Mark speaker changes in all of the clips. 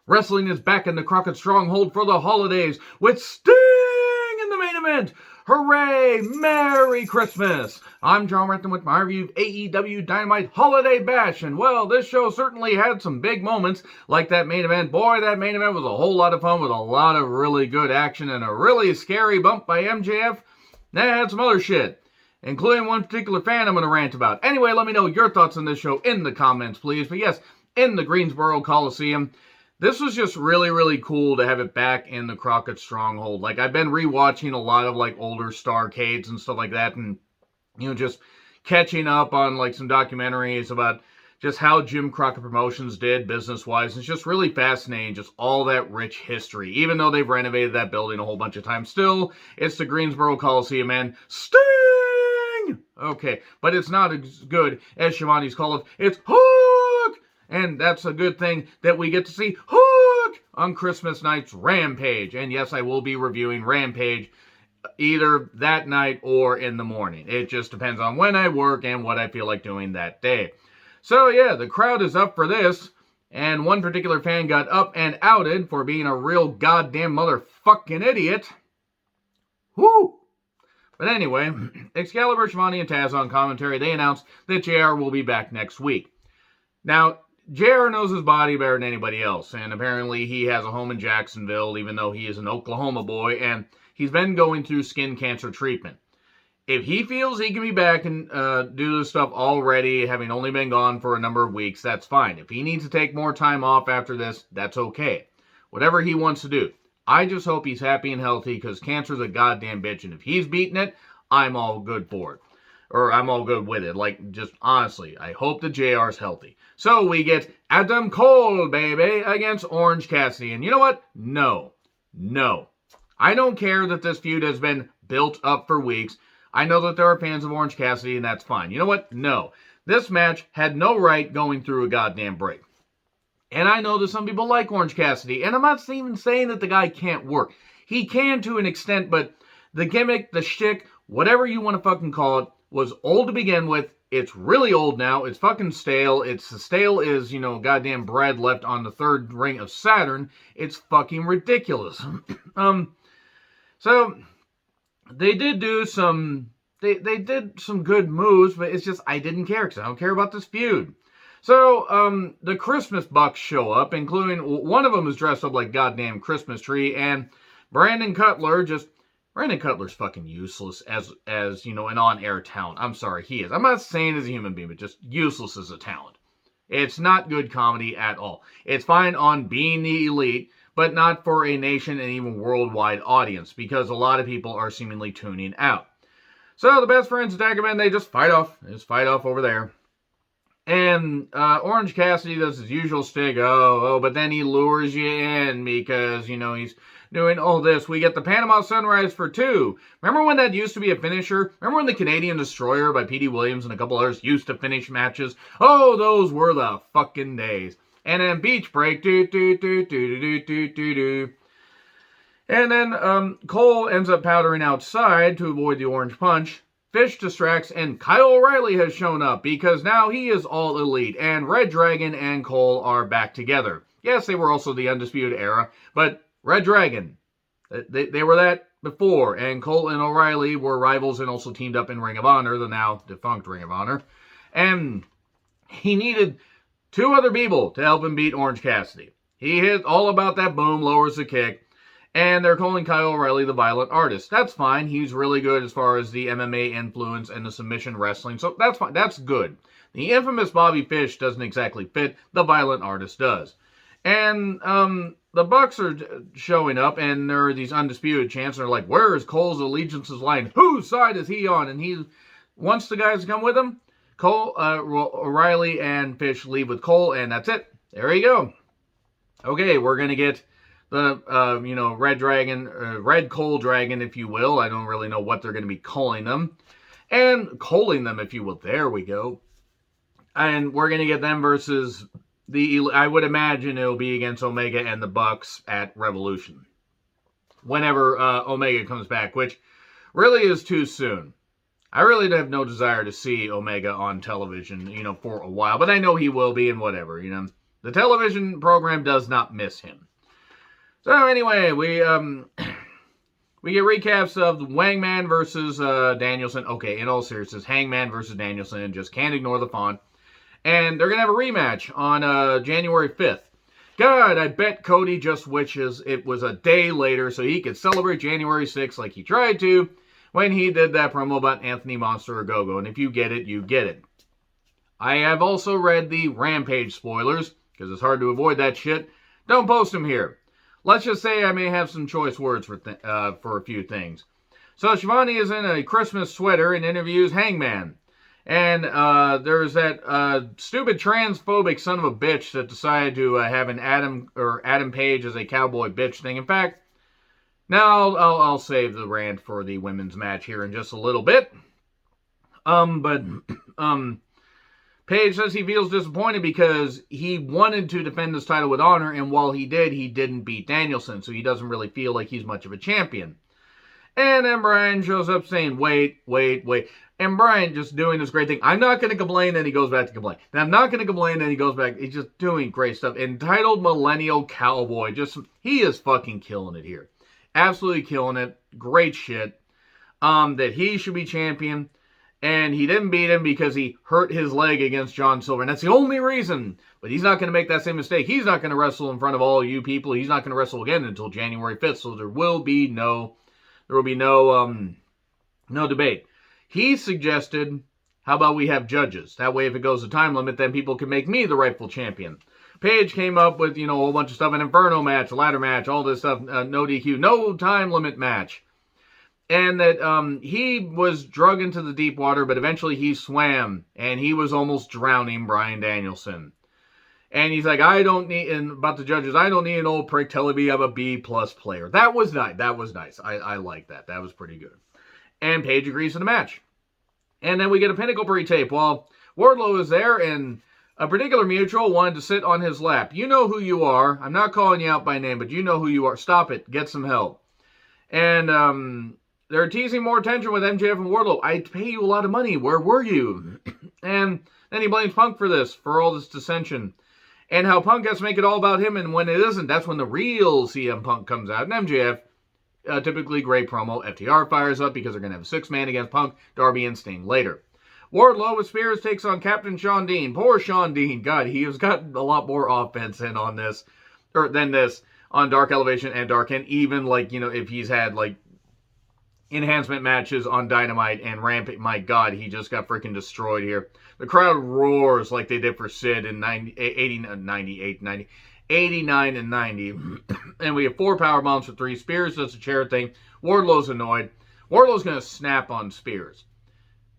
Speaker 1: Wrestling is back in the Crockett Stronghold for the holidays with Sting in the main event. Hooray! Merry Christmas! I'm John Renton with my review of AEW Dynamite Holiday Bash, and well, this show certainly had some big moments, like that main event. Boy, that main event was a whole lot of fun with a lot of really good action and a really scary bump by MJF. That had some other shit, including one particular fan I'm going to rant about. Anyway, let me know your thoughts on this show in the comments, please. But yes, in the Greensboro Coliseum, this was just really, really cool to have it back in the Crockett Stronghold. Like, I've been rewatching a lot of, like, older Starcades and stuff like that, and, you know, just catching up on, like, some documentaries about just how Jim Crockett Promotions did business-wise. It's just really fascinating, just all that rich history. Even though they've renovated that building a whole bunch of times, still, it's the Greensboro Coliseum, and Sting! Okay, but it's not as good as Shivani's call of, it's Hook! And that's a good thing that we get to see Hook on Christmas night's Rampage. And yes, I will be reviewing Rampage either that night or in the morning. It just depends on when I work and what I feel like doing that day. So yeah, the crowd is up for this. And one particular fan got up and outed for being a real goddamn motherfucking idiot. Whoo! But anyway, Excalibur, Shivani, and Taz on commentary, they announced that JR will be back next week. Now, JR knows his body better than anybody else, and apparently he has a home in Jacksonville, even though he is an Oklahoma boy, and he's been going through skin cancer treatment. If he feels he can be back and do this stuff already, having only been gone for a number of weeks, that's fine. If he needs to take more time off after this, that's okay. Whatever he wants to do. I just hope he's happy and healthy, because cancer's a goddamn bitch, and if he's beating it, I'm all good for it. Or I'm all good with it. Like, just honestly, I hope that JR's healthy. So we get Adam Cole, baby, against Orange Cassidy. And you know what? No. I don't care that this feud has been built up for weeks. I know that there are fans of Orange Cassidy, and that's fine. You know what? No. This match had no right going through a goddamn break. And I know that some people like Orange Cassidy, and I'm not even saying that the guy can't work. He can to an extent, but the gimmick, the shtick, whatever you want to fucking call it, was old to begin with. It's really old now. It's fucking stale. It's stale as, you know, goddamn bread left on the third ring of Saturn. It's fucking ridiculous. So they did do some, they did some good moves, but it's just, I didn't care because I don't care about this feud. So, the Christmas Bucks show up, including, one of them is dressed up like goddamn Christmas tree, and Brandon Cutler's fucking useless as you know, an on-air talent. I'm sorry, he is. I'm not saying as a human being, but just useless as a talent. It's not good comedy at all. It's fine on Being the Elite, but not for a nation and even worldwide audience, because a lot of people are seemingly tuning out. So the Best Friends attack him, and they just fight off. They just fight off over there. And Orange Cassidy does his usual stick, but then he lures you in because, you know, he's doing all this. We get the Panama Sunrise for 2. Remember when that used to be a finisher? Remember when the Canadian Destroyer by P.D. Williams and a couple others used to finish matches? Oh, those were the fucking days. And then Beach Break, do. And then Cole ends up powdering outside to avoid the orange punch. Fish distracts, and Kyle O'Reilly has shown up because now he is all elite, and Red Dragon and Cole are back together. Yes, they were also the Undisputed Era, but Red Dragon, they were that before, and Cole and O'Reilly were rivals and also teamed up in Ring of Honor, the now defunct Ring of Honor, and he needed 2 other people to help him beat Orange Cassidy. He hit all about that boom, lowers the kick, and they're calling Kyle O'Reilly the Violent Artist. That's fine. He's really good as far as the MMA influence and the submission wrestling. So that's fine. That's good. The infamous Bobby Fish doesn't exactly fit. The Violent Artist does. And the Bucks are showing up, and there are these undisputed chants. They're like, where is Cole's allegiances lying? Whose side is he on? And he wants the guys to come with him. Cole, O'Reilly, and Fish leave with Cole, and that's it. There you go. Okay, we're going to get the, Red Dragon, Red Cole Dragon, if you will. I don't really know what they're going to be calling them. And calling them, if you will. There we go. And we're going to get them versus I would imagine it'll be against Omega and the Bucks at Revolution. Whenever Omega comes back, which really is too soon. I really have no desire to see Omega on television, for a while. But I know he will be and whatever, The television program does not miss him. So anyway, we get recaps of Wangman versus Danielson. Okay, in all seriousness, Hangman versus Danielson. Just can't ignore the font. And they're going to have a rematch on January 5th. God, I bet Cody just wishes it was a day later so he could celebrate January 6th like he tried to when he did that promo about Anthony Monster or Go-Go. And if you get it, you get it. I have also read the Rampage spoilers, because it's hard to avoid that shit. Don't post them here. Let's just say I may have some choice words for a few things. So Shivani is in a Christmas sweater and interviews Hangman. And there's that stupid transphobic son of a bitch that decided to have an Adam Page as a cowboy bitch thing. In fact, now I'll save the rant for the women's match here in just a little bit. Page says he feels disappointed because he wanted to defend his title with honor, and while he did, he didn't beat Danielson, so he doesn't really feel like he's much of a champion. And then Brian shows up saying, wait. And Brian just doing this great thing. I'm not going to complain, and he goes back to complain. Then I'm not going to complain, and he goes back. He's just doing great stuff. Entitled Millennial Cowboy. He is fucking killing it here. Absolutely killing it. Great shit. That he should be champion. And he didn't beat him because he hurt his leg against John Silver. And that's the only reason. But he's not going to make that same mistake. He's not going to wrestle in front of all you people. He's not going to wrestle again until January 5th. So there will be no debate. He suggested, how about we have judges? That way if it goes to time limit, then people can make me the rightful champion. Page came up with, a whole bunch of stuff. An Inferno match, a ladder match, all this stuff. No DQ, no time limit match. And that he was drug into the deep water, but eventually he swam. And he was almost drowning Bryan Danielson. And he's like, about the judges, I don't need an old prick telling me I'm a B+ player. That was nice. I like that. That was pretty good. And Page agrees to the match. And then we get a Pinnacle pre-tape. Well, Wardlow is there, and a particular mutual wanted to sit on his lap. You know who you are. I'm not calling you out by name, but you know who you are. Stop it. Get some help. And they're teasing more attention with MJF and Wardlow. I'd pay you a lot of money. Where were you? And then he blames Punk for all this dissension. And how Punk has to make it all about him, and when it isn't, that's when the real CM Punk comes out. And MJF, typically great promo. FTR fires up because they're going to have a 6-man against Punk, Darby, and Sting later. Wardlow with Spears takes on Captain Shawn Dean. Poor Shawn Dean. God, he has got a lot more offense in on this, than this, on Dark Elevation and Dark, and even, if he's had, enhancement matches on Dynamite and Rampage. My God, he just got freaking destroyed here. The crowd roars like they did for Sid in 89 and 90. And we have 4 power bombs for 3. Spears does a chair thing. Wardlow's annoyed. Wardlow's going to snap on Spears.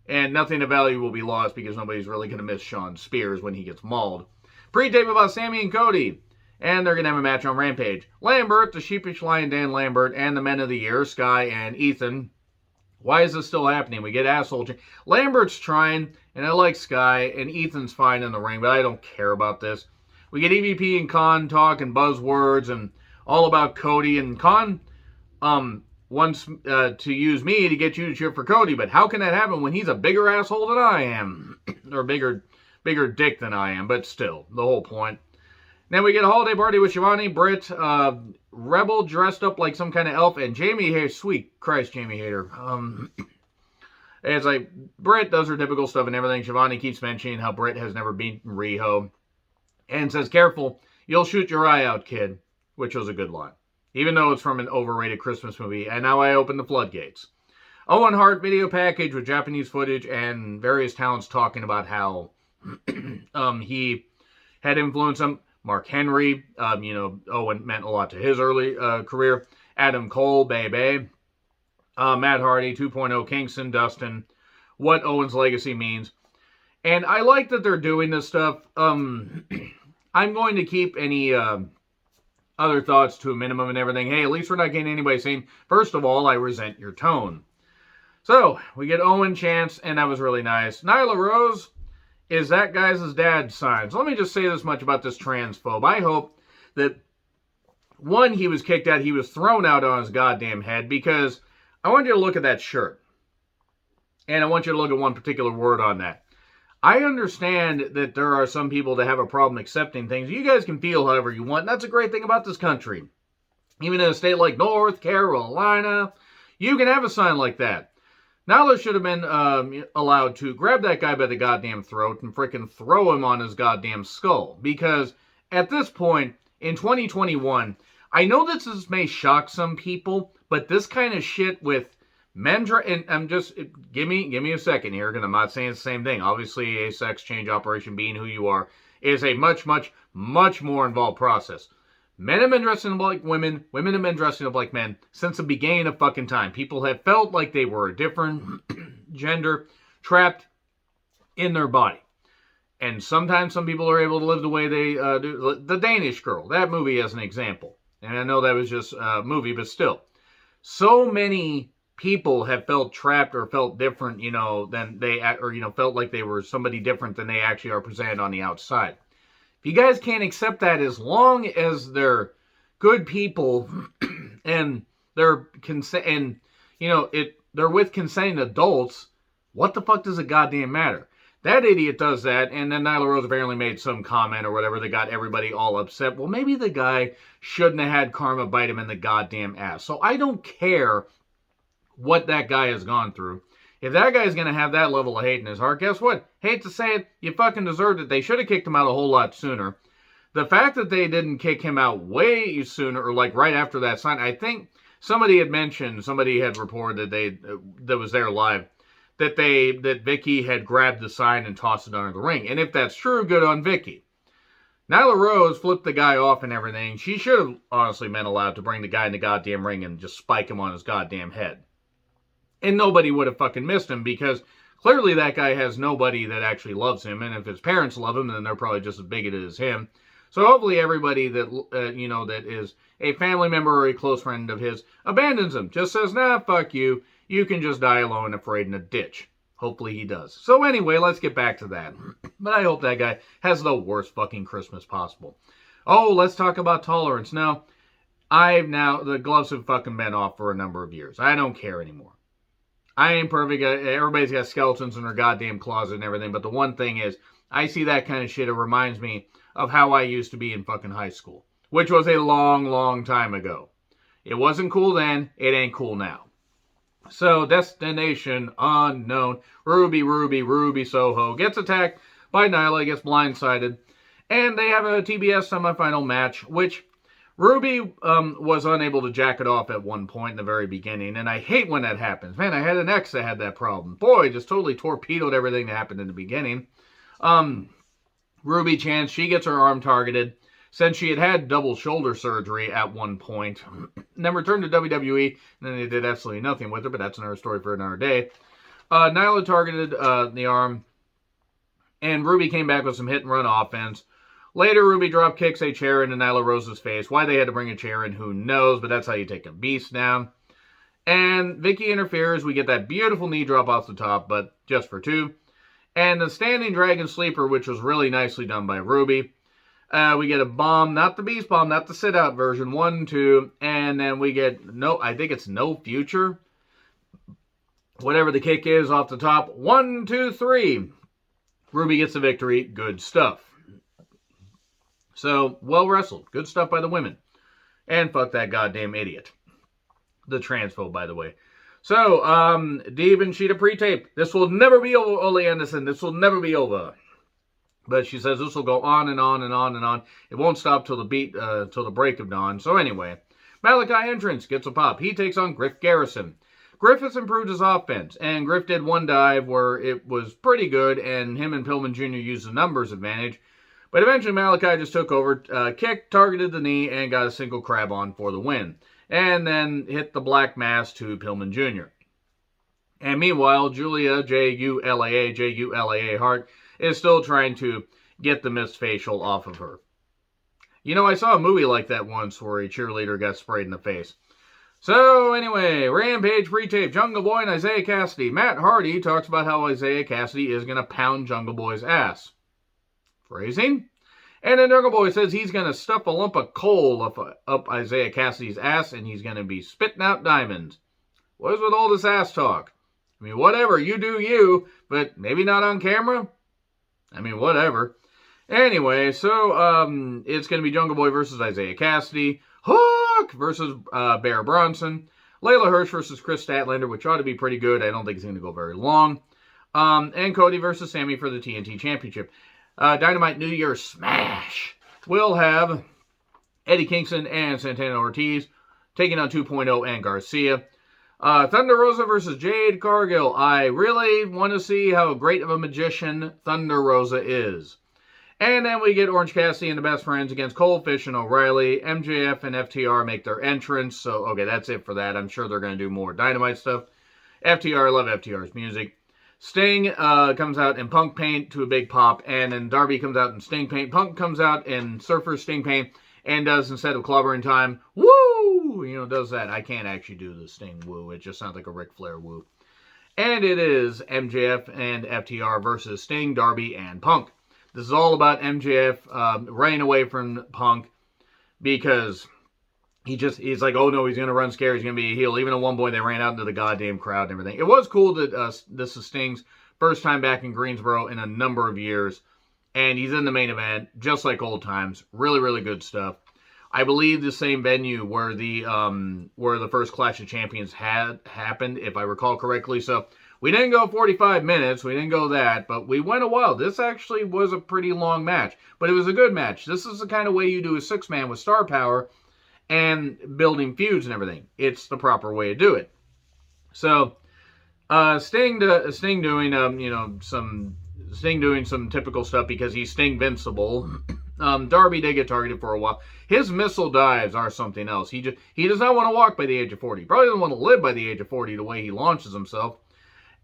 Speaker 1: And nothing of value will be lost because nobody's really going to miss Shawn Spears when he gets mauled. Pre-tape about Sammy and Cody. And they're going to have a match on Rampage. Lambert, the Sheepish Lion Dan Lambert, and the Men of the Year, Sky and Ethan. Why is this still happening? We get asshole. Lambert's trying, and I like Sky, and Ethan's fine in the ring, but I don't care about this. We get EVP and Khan talk and buzzwords and all about Cody, and Khan wants to use me to get you to cheer for Cody, but how can that happen when he's a bigger asshole than I am? Or bigger dick than I am, but still, the whole point. Then we get a holiday party with Shivani, Britt, Rebel dressed up like some kind of elf, and Jamie Hayter. Sweet Christ, Jamie Hayter. It's like Britt does her typical stuff and everything. Shivani keeps mentioning how Britt has never beaten Riho, and says, "Careful, you'll shoot your eye out, kid," which was a good line, even though it's from an overrated Christmas movie. And now I open the floodgates. Owen Hart video package with Japanese footage and various talents talking about how he had influenced them. Mark Henry, Owen meant a lot to his early career. Adam Cole, Bebe. Matt Hardy, 2.0, Kingston, Dustin. What Owen's legacy means. And I like that they're doing this stuff. I'm going to keep any other thoughts to a minimum and everything. Hey, at least we're not getting anybody saying, first of all, I resent your tone. So, we get Owen chants, and that was really nice. Nyla Rose is that guy's dad's sign. So let me just say this much about this transphobe. I hope that, one, he was kicked out, he was thrown out on his goddamn head, because I want you to look at that shirt. And I want you to look at one particular word on that. I understand that there are some people that have a problem accepting things. You guys can feel however you want. And that's a great thing about this country. Even in a state like North Carolina, you can have a sign like that. Nyla should have been allowed to grab that guy by the goddamn throat and frickin' throw him on his goddamn skull. Because at this point, in 2021, I know this may shock some people, but this kind of shit with men, and I'm just, give me a second here, because I'm not saying the same thing. Obviously, a sex change operation, being who you are, is a much, much, much more involved process. Men have been dressing up like women. Women have been dressing up like men since the beginning of fucking time. People have felt like they were a different gender trapped in their body. And sometimes some people are able to live the way they do. The Danish Girl, that movie as an example. And I know that was just a movie, but still. So many people have felt trapped or felt different, than they, or, felt like they were somebody different than they actually are presented on the outside. If you guys can't accept that, as long as they're good people and they're they're with consenting adults, what the fuck does it goddamn matter? That idiot does that, and then Nyla Rose apparently made some comment or whatever that got everybody all upset. Well, maybe the guy shouldn't have had karma bite him in the goddamn ass. So I don't care what that guy has gone through. If that guy's going to have that level of hate in his heart, guess what? Hate to say it, you fucking deserved it. They should have kicked him out a whole lot sooner. The fact that they didn't kick him out way sooner, or like right after that sign, I think somebody had reported that was there live, that Vicky had grabbed the sign and tossed it under the ring. And if that's true, good on Vicky. Nyla Rose flipped the guy off and everything. She should have honestly been allowed to bring the guy in the goddamn ring and just spike him on his goddamn head. And nobody would have fucking missed him, because clearly that guy has nobody that actually loves him. And if his parents love him, then they're probably just as bigoted as him. So hopefully everybody that, that is a family member or a close friend of his abandons him. Just says, nah, fuck you. You can just die alone, afraid in a ditch. Hopefully he does. So anyway, let's get back to that. But I hope that guy has the worst fucking Christmas possible. Oh, let's talk about tolerance. Now, the gloves have fucking been off for a number of years. I don't care anymore. I ain't perfect. Everybody's got skeletons in their goddamn closet and everything. But the one thing is, I see that kind of shit. It reminds me of how I used to be in fucking high school, which was a long, long time ago. It wasn't cool then. It ain't cool now. So, Destination Unknown, Ruby Soho gets attacked by Nyla, gets blindsided, and they have a TBS semifinal match, which Ruby was unable to jack it off at one point in the very beginning, and I hate when that happens. Man, I had an ex that had that problem. Boy, just totally torpedoed everything that happened in the beginning. Ruby Chance, she gets her arm targeted, since she had double shoulder surgery at one point, then returned to WWE, and then they did absolutely nothing with her, but that's another story for another day. Nyla targeted the arm, and Ruby came back with some hit-and-run offense. Later, Ruby drop kicks a chair into Nyla Rose's face. Why they had to bring a chair in, who knows, but that's how you take a beast down. And Vicky interferes. We get that beautiful knee drop off the top, but just for two. And the standing dragon sleeper, which was really nicely done by Ruby. We get a bomb, not the beast bomb, not the sit-out version. 1, 2, and then we get, I think it's no future. Whatever the kick is off the top. 1, 2, 3. Ruby gets the victory. Good stuff. So, well wrestled. Good stuff by the women. And fuck that goddamn idiot. The transphobe, by the way. So, Deeb and Sheeta pre-tape. This will never be over, Ole Anderson. This will never be over. But she says this will go on and on and on and on. It won't stop till the break of dawn. So anyway, Malachi entrance gets a pop. He takes on Griff Garrison. Griff has improved his offense, and Griff did one dive where it was pretty good, and him and Pillman Jr. used the numbers advantage. But eventually Malachi just took over, kicked, targeted the knee, and got a single crab on for the win. And then hit the black mass to Pillman Jr. And meanwhile, Julia J-U-L-A-A Hart is still trying to get the missed facial off of her. I saw a movie like that once where a cheerleader got sprayed in the face. So anyway, Rampage pre-tape, Jungle Boy and Isaiah Cassidy. Matt Hardy talks about how Isaiah Cassidy is going to pound Jungle Boy's ass. Phrasing? And then Jungle Boy says he's going to stuff a lump of coal up Isaiah Cassidy's ass, and he's going to be spitting out diamonds. What is with all this ass talk? I mean, whatever, you do you, but maybe not on camera? I mean, whatever. Anyway, so it's going to be Jungle Boy versus Isaiah Cassidy, Hook versus Bear Bronson, Layla Hirsch versus Chris Statlander, which ought to be pretty good. I don't think it's going to go very long. And Cody versus Sammy for the TNT Championship. Dynamite New Year Smash will have Eddie Kingston and Santana Ortiz taking on 2.0 and Garcia. Thunder Rosa versus Jade Cargill. I really want to see how great of a magician Thunder Rosa is. And then we get Orange Cassidy and the Best Friends against Cole, Fish, and O'Reilly. MJF and FTR make their entrance. So, okay, that's it for that. I'm sure they're going to do more Dynamite stuff. FTR, I love FTR's music. Sting comes out in Punk paint to a big pop. And then Darby comes out in Sting paint. Punk comes out in Surfer Sting paint. And does, instead of clobbering time, woo! You know, does that. I can't actually do the Sting woo. It just sounds like a Ric Flair woo. And it is MJF and FTR versus Sting, Darby, and Punk. This is all about MJF running away from Punk because he's like, oh no, he's going to run scared, he's going to be a heel. Even at one point, they ran out into the goddamn crowd and everything. It was cool that this is Sting's first time back in Greensboro in a number of years. And he's in the main event, just like old times. Really, really good stuff. I believe the same venue where the first Clash of Champions had happened, if I recall correctly. So we didn't go 45 minutes. We didn't go that, but we went a while. This actually was a pretty long match, but it was a good match. This is the kind of way you do a six-man with star power and building feuds and everything. It's the proper way to do it. So Sting doing some typical stuff because he's Sting-vincible. Darby did get targeted for a while. His missile dives are something else. He does not want to walk by the age of 40. He probably doesn't want to live by the age of 40 the way he launches himself.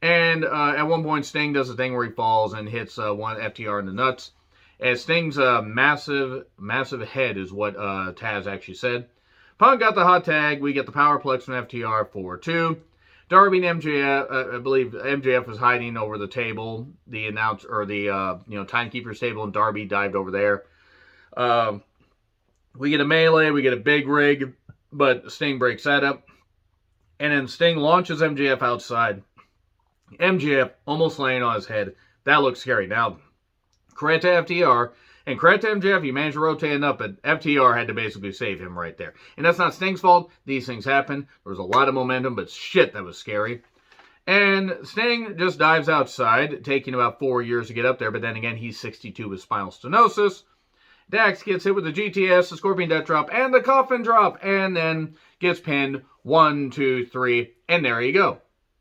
Speaker 1: And at one point, Sting does a thing where he falls and hits one FTR in the nuts. And Sting's massive head is what Taz actually said. Punk got the hot tag. We get the powerplex from FTR for 2. Darby and MJF, I believe MJF was hiding over the table, the timekeeper's table, and Darby dived over there. We get a melee, we get a big rig, but Sting breaks that up. And then Sting launches MJF outside. MJF almost laying on his head. That looks scary. Now, credit to FTR, and credit to MJF, he managed to rotate enough, but FTR had to basically save him right there. And that's not Sting's fault. These things happen. There was a lot of momentum, but shit, that was scary. And Sting just dives outside, taking about 4 years to get up there, but then again, he's 62 with spinal stenosis. Dax gets hit with the GTS, the Scorpion Death Drop, and the Coffin Drop, and then gets pinned 1, 2, 3, and there you go.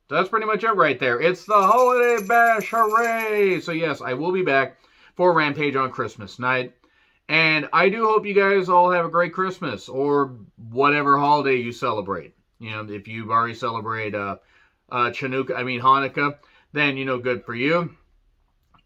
Speaker 1: So that's pretty much it right there. It's the Holiday Bash, hooray! So yes, I will be back for Rampage on Christmas night. And I do hope you guys all have a great Christmas, or whatever holiday you celebrate. You know, if you already celebrate Hanukkah, then, you know, good for you.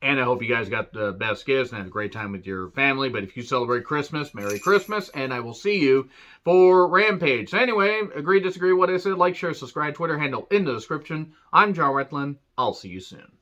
Speaker 1: And I hope you guys got the best gifts and had a great time with your family. But if you celebrate Christmas, Merry Christmas, and I will see you for Rampage. So anyway, agree, disagree with what I said, like, share, subscribe, Twitter handle in the description. I'm John Retlin. I'll see you soon.